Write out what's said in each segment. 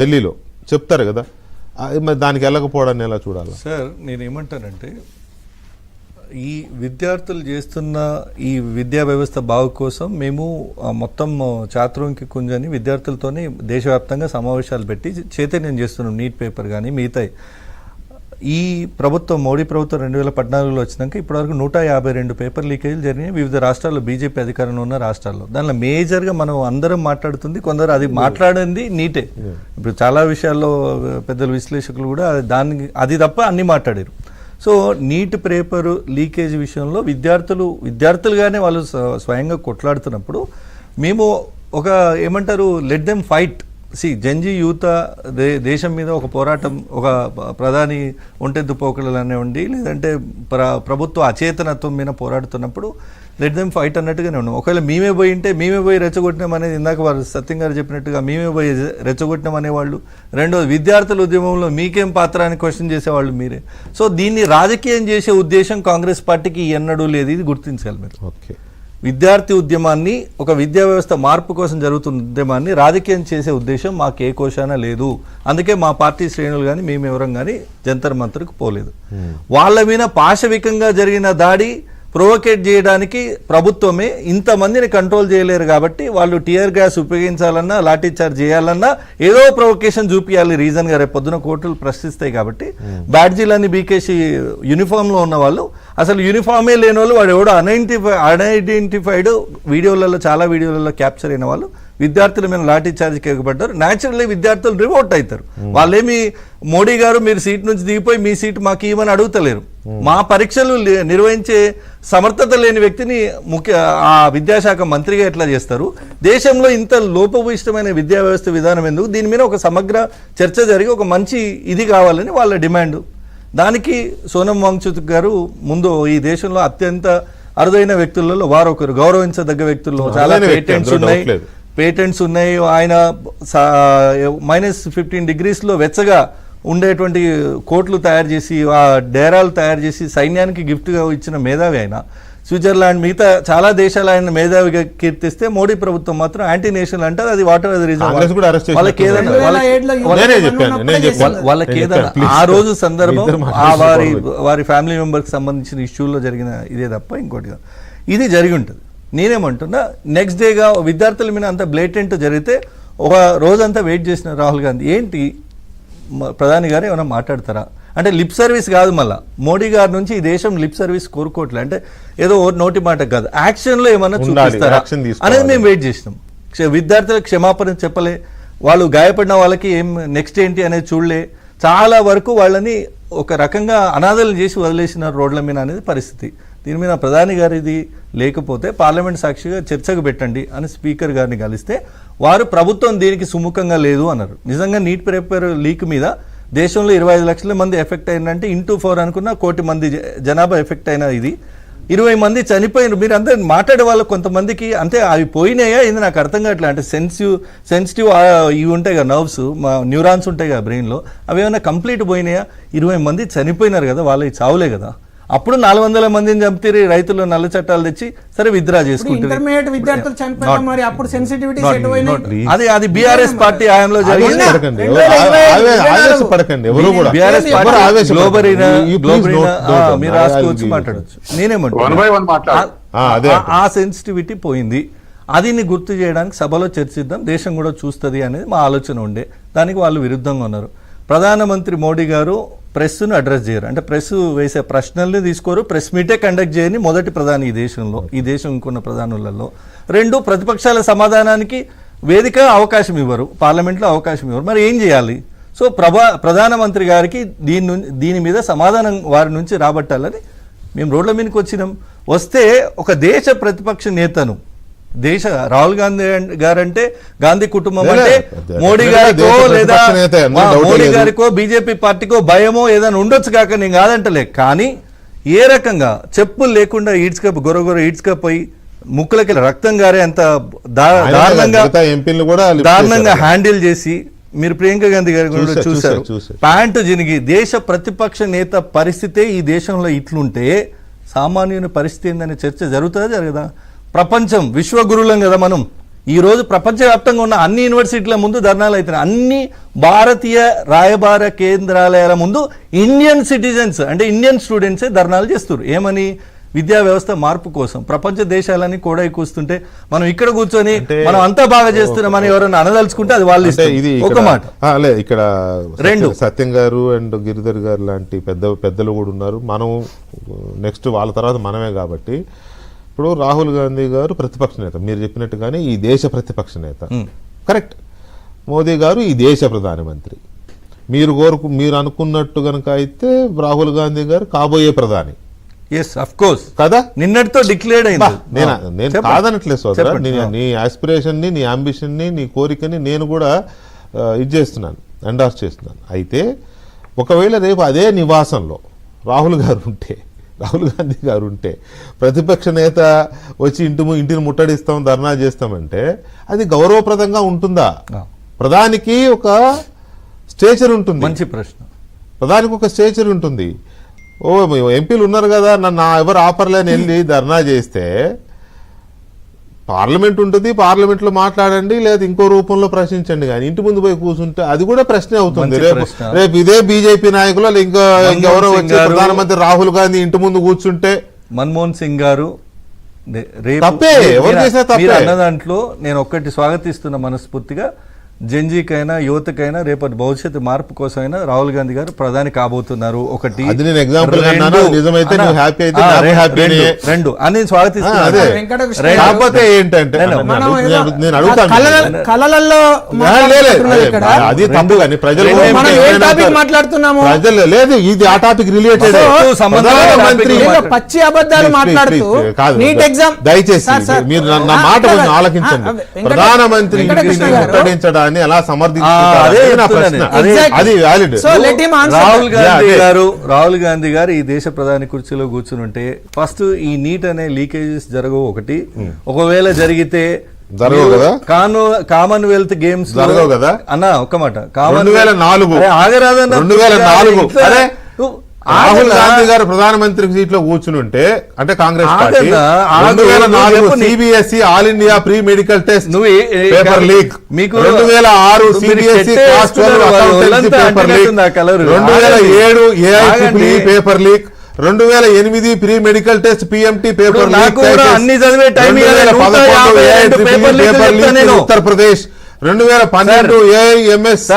ఢిల్లీలో చెప్తారు కదా, మరి దానికి వెళ్ళకపోవడాన్ని ఎలా చూడాలి సార్? నేను ఏమంటానంటే, ఈ విద్యార్థులు చేస్తున్న ఈ విద్యా వ్యవస్థ బాగు కోసం మేము మొత్తం చాతుర్ముఖి కుంజని విద్యార్థులతోనే దేశవ్యాప్తంగా సమావేశాలు పెట్టి చైతన్యం చేస్తున్నాం. నీట్ పేపర్ కానీ మిగతా ఈ ప్రభుత్వం, మోడీ ప్రభుత్వం 2014లో వచ్చినాక ఇప్పటివరకు 152 పేపర్ లీకేజీలు జరిగినాయి వివిధ రాష్ట్రాల్లో, బీజేపీ అధికారంలో ఉన్న రాష్ట్రాల్లో. దానిలో మేజర్గా మనం అందరం మాట్లాడుతుంది, కొందరు అది మాట్లాడింది నీటే. ఇప్పుడు చాలా విషయాల్లో పెద్దల విశ్లేషకులు కూడా అది తప్ప అన్ని మాట్లాడారు. సో నీట్ పేపర్ లీకేజ్ విషయంలో విద్యార్థులుగానే వాళ్ళు స్వయంగా కొట్లాడుతున్నప్పుడు మేము ఒక ఏమంటారు, లెట్ దెమ్ ఫైట్. జంజీ యూత దేశం మీద ఒక పోరాటం, ఒక ప్రధాని ఒంటెద్దు పోకడలు అనేవండి, లేదంటే ప్రభుత్వ అచేతనత్వం మీద పోరాడుతున్నప్పుడు లెట్ దెమ్ ఫైట్ అన్నట్టుగానే ఉన్నాం. ఒకవేళ మేమే పోయి రెచ్చగొట్టినాం అనేది, ఇందాక వారు సత్యం గారు చెప్పినట్టుగా మేమే పోయి రెచ్చగొట్టినాం అనేవాళ్ళు. రెండోది, విద్యార్థుల ఉద్యమంలో మీకేం పాత్ర అని క్వశ్చన్ చేసేవాళ్ళు మీరే. సో దీన్ని రాజకీయం చేసే ఉద్దేశం కాంగ్రెస్ పార్టీకి ఎన్నడూ లేదు, ఇది గుర్తించాలి మీరు. ఓకే, విద్యార్థి ఉద్యమాన్ని, ఒక విద్యా వ్యవస్థ మార్పు కోసం జరుగుతున్న ఉద్యమాన్ని రాజకీయం చేసే ఉద్దేశం మాకు ఏ కోశాన లేదు. అందుకే మా పార్టీ శ్రేణులు కానీ మేము ఎవరం కానీ జంతర్ మంతర్కు పోలేదు. వాళ్ళ మీద పాశవికంగా జరిగిన దాడి ప్రొవోకేట్ చేయడానికి ప్రభుత్వమే ఇంతమందిని కంట్రోల్ చేయలేరు కాబట్టి వాళ్ళు టియర్ గ్యాస్ ఉపయోగించాలన్నా, లాఠీ చార్జ్ చేయాలన్నా ఏదో ప్రొవొకేషన్ చూపించాలి రీజన్గా. రేపు పొద్దున కోర్టులు ప్రశ్నిస్తాయి కాబట్టి బ్యాడ్జీలన్నీ బీకేసి యూనిఫామ్లో ఉన్న వాళ్ళు, అసలు యూనిఫామే లేని వాళ్ళు, వాడు ఎవడో అన్ఐడెంటిఫైడ్ వీడియోలలో, చాలా వీడియోలలో క్యాప్చర్ అయిన వాళ్ళు విద్యార్థుల మీద లాఠీ చార్జ్కి ఎగబడ్డారు. న్యాచురల్లీ విద్యార్థులు రివోల్ట్ అవుతారు. వాళ్ళేమి మోడీ గారు మీరు సీట్ నుంచి దిగిపోయి మీ సీట్ మాకు ఇవ్వమని అడుగుతలేరు. మా పరీక్షలు నిర్వహించే సమర్థత లేని వ్యక్తిని ఆ విద్యాశాఖ మంత్రిగా ఎట్లా చేస్తారు? దేశంలో ఇంత లోపభూయిష్టమైన విద్యా వ్యవస్థ విధానం ఎందుకు? దీని మీద ఒక సమగ్ర చర్చ జరిగి ఒక మంచి ఇది కావాలని వాళ్ళ డిమాండ్. దానికి సోనం వాంగ్చుక్ గారు ముందు ఈ దేశంలో అత్యంత అరుదైన వ్యక్తులలో వారు ఒకరు, గౌరవించదగ్గ వ్యక్తుల్లో చాలా పేటెంట్స్ ఉన్నాయి. ఆయన -15 డిగ్రీస్లో వెచ్చగా ఉండేటువంటి కోట్లు తయారు చేసి, ఆ డేరాలు తయారు చేసి సైన్యానికి గిఫ్ట్గా ఇచ్చిన మేధావి ఆయన. స్విట్జర్లాండ్, మిగతా చాలా దేశాలు ఆయన మేధావిగా కీర్తిస్తే మోడీ ప్రభుత్వం మాత్రం యాంటీ నేషనల్ అంటారు. అది వాట్ ఎవర్ ద రీజన్, వాళ్ళకి ఏదైనా ఆ రోజు సందర్భం వారి ఫ్యామిలీ మెంబర్కి సంబంధించిన ఇష్యూల్లో జరిగిన ఇదే తప్ప ఇంకోటిగా ఇది జరిగి ఉంటుంది. నేనేమంటున్నా, నెక్స్ట్ డేగా విద్యార్థుల మీద అంత బ్లేటెంట్ జరిగితే ఒక రోజంతా వెయిట్ చేసిన రాహుల్ గాంధీ ఏంటి ప్రధాని గారు ఏమైనా మాట్లాడతారా అంటే, లిప్ సర్వీస్ కాదు, మళ్ళీ మోడీ గారి నుంచి ఈ దేశం లిప్ సర్వీస్ కోరుకోవట్లే, అంటే ఏదో నోటి మాట కాదు, యాక్షన్లో ఏమన్నా చూపిస్తారా అనేది మేము వెయిట్ చేసినాం. విద్యార్థులకు క్షమాపణ చెప్పలే, వాళ్ళు గాయపడిన వాళ్ళకి ఏం నెక్స్ట్ ఏంటి అనేది చూడలే. చాలా వరకు వాళ్ళని ఒక రకంగా అనాథలు చేసి వదిలేసిన రోడ్ల మీద అనేది పరిస్థితి. దీని మీద ప్రధాని గారిది లేకపోతే పార్లమెంట్ సాక్షిగా చర్చకు పెట్టండి అని స్పీకర్ గారిని కలిస్తే వారు ప్రభుత్వం దీనికి సుముఖంగా లేదు అన్నారు. నిజంగా నీట్ పేపర్ లీక్ మీద దేశంలో 25 లక్షల మంది ఎఫెక్ట్ అయిందంటే ఇంటూ 4 అనుకున్న 1 కోటి మంది జనాభా ఎఫెక్ట్ అయిన ఇది 20 మంది చనిపోయినారు. మీరు అంతా మాట్లాడే వాళ్ళు కొంతమందికి అంటే అవి పోయినాయా ఇది నాకు అర్థం కావట్లేదు. అంటే సెన్సిటివ్ ఇవి ఉంటాయి కదా, నర్వ్స్, న్యూరాన్స్ ఉంటాయి కదా బ్రెయిన్లో, అవి ఏమైనా కంప్లీట్ పోయినాయా? 20 మంది చనిపోయినారు కదా, వాళ్ళకి చావులే కదా. అప్పుడు 400 మందిని చంపితే రైతులు నల్ల చట్టాలు తెచ్చి సరే విత్డ్రా చేసుకుంటారు. అది బీఆర్ఎస్ పార్టీ హయాంలో జరిగింది. మీరు రాసుకోవచ్చు, మాట్లాడచ్చు. నేనేమంటున్నా, ఆ సెన్సిటివిటీ పోయింది. అది గుర్తు చేయడానికి సభలో చర్చిద్దాం, దేశం కూడా చూస్తుంది అనేది మా ఆలోచన ఉండే. దానికి వాళ్ళు విరుద్ధంగా ఉన్నారు. ప్రధానమంత్రి మోడీ గారు ప్రెస్ను అడ్రస్ చేయరు, అంటే ప్రెస్ వేసే ప్రశ్నల్ని తీసుకోరు, ప్రెస్ మీటే కండక్ట్ చేయని మొదటి ప్రధాని ఈ దేశంలో, ఈ దేశం ఇంకొన్న ప్రధానులలో. 2, ప్రతిపక్షాల సమాధానానికి వేదిక అవకాశం ఇవ్వరు, పార్లమెంట్లో అవకాశం ఇవ్వరు. మరి ఏం చేయాలి? సో ప్రధానమంత్రి గారికి దీని మీద సమాధానం వారి నుంచి రాబట్టాలని మేము రోడ్ల మీదకి వచ్చినాం. వస్తే ఒక దేశ ప్రతిపక్ష నేతను, రాహుల్ గాంధీ గారంటే గాంధీ కుటుంబం అంటే మోడీ గారికో లేదా మోడీ గారికో బీజేపీ పార్టీకో భయమో ఏదైనా ఉండొచ్చు కాక నేను కాదంటలే, కానీ ఏ రకంగా చెప్పులు లేకుండా గొరగొర ఈడ్చుకపోయి ముక్కులకి రక్తం గారే అంత దారుణంగా హ్యాండిల్ చేసి, మీరు ప్రియాంక గాంధీ గారి కూడా చూశారు, ప్యాంటు జినిగి దేశ ప్రతిపక్ష నేత పరిస్థితే ఈ దేశంలో ఇట్లుంటే సామాన్యుని పరిస్థితి ఏందనే చర్చ జరుగుతుందా జరగదా? ప్రపంచం విశ్వగురువులం కదా మనం, ఈ రోజు ప్రపంచవ్యాప్తంగా ఉన్న అన్ని యూనివర్సిటీల ముందు ధర్నాలు అవుతున్నాయి. అన్ని భారతీయ రాయబార కేంద్రాలయాల ముందు ఇండియన్ సిటిజన్స్ అంటే ఇండియన్ స్టూడెంట్సే ధర్నాలు చేస్తారు. ఏమని? విద్యా వ్యవస్థ మార్పు కోసం. ప్రపంచ దేశాలని కూడా కూస్తుంటే మనం ఇక్కడ కూర్చొని మనం అంతా బాగా చేస్తున్నామని ఎవరైనా అనదలుచుకుంటే అది వాళ్ళు ఇది ఒక మాట. ఇక్కడ రెండు సత్యం గారు అండ్ గిరిధర్ గారు లాంటి పెద్దలు కూడా ఉన్నారు. మనం నెక్స్ట్ వాళ్ళ తర్వాత మనమే కాబట్టి ఇప్పుడు రాహుల్ గాంధీ గారు ప్రతిపక్ష నేత, మీరు చెప్పినట్టుగానే ఈ దేశ ప్రతిపక్ష నేత, కరెక్ట్. మోదీ గారు ఈ దేశ ప్రధానమంత్రి. మీరు అనుకున్నట్టు గనక అయితే రాహుల్ గాంధీ గారు కాబోయే ప్రధాని. ఎస్ ఆఫ్ కోర్స్ కదా, నిన్నటితో డిక్లేర్ అయింది. నేను కాదనట్లేదు సోదరా, నీ ఆస్పిరేషన్ ని, నీ అంబిషన్ ని, నీ కోరికని నేను కూడా ఇది చేస్తున్నాను, ఎండార్స్ చేస్తున్నాను. అయితే ఒకవేళ రేపు అదే నివాసంలో రాహుల్ గాంధీ గారు ఉంటే ప్రతిపక్ష నేత వచ్చి ఇంటిని ముట్టడిస్తాం, ధర్నా చేస్తామంటే అది గౌరవప్రదంగా ఉంటుందా? ప్రధానికి ఒక స్టేచర్ ఉంటుంది. మంచి ప్రశ్న. ప్రధానికి ఒక స్టేచర్ ఉంటుంది. ఎంపీలు ఉన్నారు కదా, నన్ను ఎవరు ఆపర్లేని వెళ్ళి ధర్నా చేస్తే పార్లమెంట్ ఉంటుంది, పార్లమెంట్లో మాట్లాడండి, లేదా ఇంకో రూపంలో ప్రశ్నించండి. కానీ ఇంటి ముందు పోయి కూర్చుంటే అది కూడా ప్రశ్నే అవుతుంది. రేపు ఇదే బీజేపీ నాయకులు ఇంకెవరో వచ్చి ప్రధానమంత్రి రాహుల్ గాంధీ ఇంటి ముందు కూర్చుంటే మన్మోహన్ సింగ్ గారు తప్పే, ఎవరు చేసినా తప్పే అన్న దాంట్లో నేను ఒక్కటి స్వాగతిస్తున్న మనస్ఫూర్తిగా. జంజీకైనా యువతకైనా రేపటి భవిష్యత్తు మార్పు కోసమైనా రాహుల్ గాంధీ గారు ప్రధాని కాబోతున్నారు. ఒకటి అది నేను ఎగ్జాంపుల్ నిజమైతే నువ్వు హ్యాపీ అయితే రెండు అని స్వాగతిస్తున్నాను. కాకపోతే ఏంటంటే నేను అడుగుతాను, అది తప్పు కానీ ప్రజలు లేదు, ఇది ఆ టాపిక్ రిలేటెడ్. ప్రధానమంత్రి పచ్చి అబద్ధాలు మాట్లాడుతూ దయచేసి మీరు నా మాట కొంచెం ఆలకించండి. ప్రధానమంత్రి ముట్టడించడానికి ఎలా సమర్థించారు? రాహుల్ గాంధీ గారు ఈ దేశ ప్రధాని కుర్చీలో కూర్చుని ఉంటే ఫస్ట్ ఈ నీట్ అనే లీకేజెస్ జరగవు. ఒకటి ఒకవేళ జరిగితే కామన్వెల్త్ గేమ్స్ జరగవు కదా అన్న, ఒక్క మాట. 2004 రాహుల్ గాంధీ గారు ప్రధానమంత్రి సీట్ లో కూర్చుని ఉంటే అంటే Congress party 2004 CBSE all India pre medical test paper leak, 2006 CBSE class 12 accountancy paper leak, 2007 AI triple paper leak, 2008 pre medical test PMT paper leak, 2011 paper leak Uttar Pradesh, 2012 AIIMS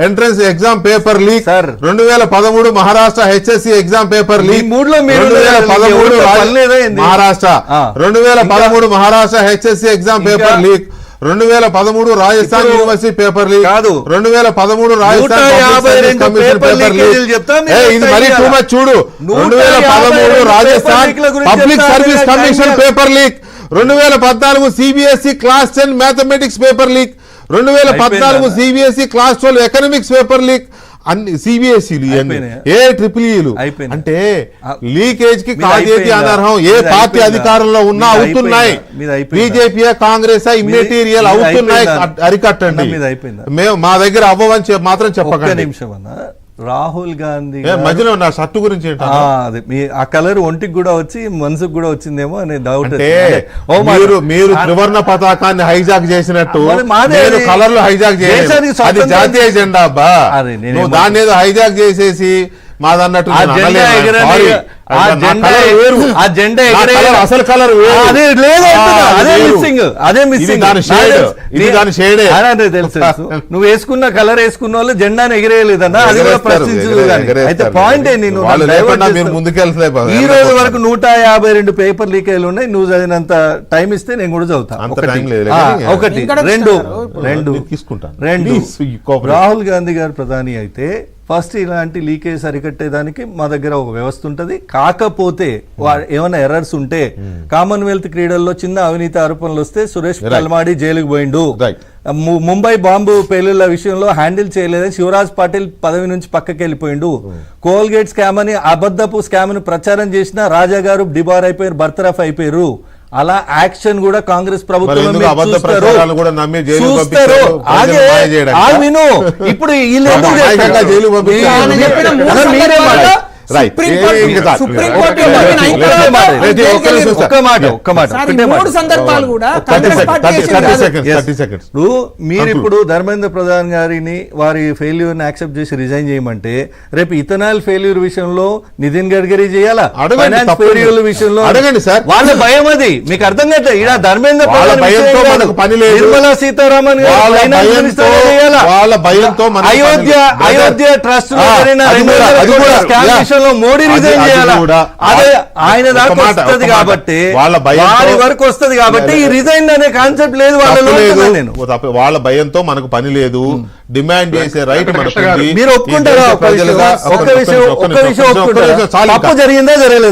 entrance exam paper leak, 2013 Maharashtra HSC exam paper leak, 2013 Maharashtra 2013 Maharashtra HSC exam paper leak, 2013 Rajasthan university paper leak, 2013 Rajasthan commission paper leak. ఇది మరీ too much చూడు. 2013 Rajasthan public service commission paper leak, 2014 CBSE class 10 mathematics paper leak, 2014 CBSE class 12 economics paper leak. అన్ని సిబిఎస్ఈలు ఏఐట్రిపుల్ అంటే leakage కి కాదేది అనర్హం. ఏ party అధికారంలో ఉన్నా అవుతున్నాయి, BJP Congress immaterial అవుతున్నాయి, అరికట్టండి. మేము మా దగ్గర అవ్వవని మాత్రం చెప్పకండి. రాహుల్ గాంధీ మధ్యలో నా షర్టు గురించి ఆ కలర్ ఒంటికి కూడా వచ్చి మనసుకు కూడా వచ్చిందేమో అనే డౌట్. మీరు త్రివర్ణ పతాకాన్ని హైజాక్ చేసినట్టు కలర్లు హైజాక్ చేయాలి, అది జాతీయ ఎజెండా అబ్బా. నువ్వు దాన్ని ఏదో హైజాక్ చేసేసి మాదన్నట్టు అసలు కలర్ తెలుసు. నువ్వు వేసుకున్న కలర్ వేసుకున్న వాళ్ళు జెండాను ఎగిరేయలేదన్నా, అది కూడా ప్రశ్నించదు. అయితే పాయింట్ ముందుకెళ్తే ఈ రోజు వరకు 152 పేపర్ లీకేజీలు ఉన్నాయి. నువ్వు చదివినంత టైం ఇస్తే నేను కూడా చదువుతా. ఒకటి రెండు రాహుల్ గాంధీ గారు ప్రధాని అయితే ఫస్ట్ ఇలాంటి లీకేజ్ అరికట్టేదానికి మా దగ్గర ఒక వ్యవస్థ ఉంటుంది. కాకపోతే ఏమైనా ఎర్రర్స్ ఉంటే కామన్వెల్త్ క్రీడల్లో చిన్న అవినీతి ఆరోపణలు వస్తే సురేష్ కల్మాడి జైలుకు పోయిండు. ముంబై బాంబు పేలుళ్ల విషయంలో హ్యాండిల్ చేయలేదని శివరాజ్ పాటిల్ పదవి నుంచి పక్కకి వెళ్ళిపోయిండు. కోల్గేట్ స్కామ్ అని అబద్ధపు స్కామ్ ను ప్రచారం చేసిన రాజా గారు డిబార్ అయిపోయారు, బర్తరఫ్ అయిపోయారు. అలా యాక్షన్ కూడా కాంగ్రెస్ ప్రభుత్వం ఇప్పుడు రైట్ సుప్రీంకోర్టు ఒక్క మాట సార్, ఈ ఒకటే మాట. మూడు సందర్భాలు కూడా 30 కాంగ్రెస్ పార్టీ చేసింది కాదు. Yes. 30 seconds. ఇప్పుడు మీరు ఇప్పుడు ధర్మేంద్ర ప్రధాన్ గారిని వారి ఫెయిల్యూర్ ని యాక్సెప్ట్ చేసి రిజైన్ చేయమంటే రేపు ఇథనాల్ ఫెయిల్యూర్ విషయంలో నితిన్ గడ్కరీ చేయాలా, అడగండి, ఫైనాన్స్ తప్పలేదు. ఫెయిల్యూర్ విషయంలో అడగండి సార్. వాళ్ళ భయం అది మీకు అర్థం కాదు. ఇలా ధర్మేంద్ర వాళ్ళ ప్రధాన్ భయంతో విషయం కాదు. మనకు పని లేదు. నిర్మలా సీతారామన్ గారు వాళ్ళ ఫైనాన్స్ భయంతో- మినిస్టర్ చేయాలా. వాళ్ళ భయంతో మనకు పని అయోధ్య లేదు. అయోధ్య ట్రస్ట్ లో ఆ, జరిగిన అది 200 కూడా, అది కోట్ల కూడా, స్కామ్ యా. విషయంలో మోడీ అది- రిజైన్ అది చేయాలా. కూడా. అదే ఆయన ఒక దాకా మాట, వస్తుంది ఒక మాట. కాబట్టి వాళ్ళ భయంతో- వారి వరకు వస్తుంది కాబట్టి ఈ రిజైన్ అనే కాన్సెప్ట్ లేదు వాళ్ళలో తప్పు లేదు. అంటున్నాను నేను. వాళ్ళ భయంతో మనకు పని లేదు, డిమాండ్ చేసే రైట్ మనకు ఉంది. మీరు ఒప్పుకుంటారా? ఈ దేశ ఒక్క విషయం ప్రజలుగా- ఒక్క విషయం ఒప్పుకుంటారా? చాలు ఇంకా. తప్పు జరిగిందా జరగలేదు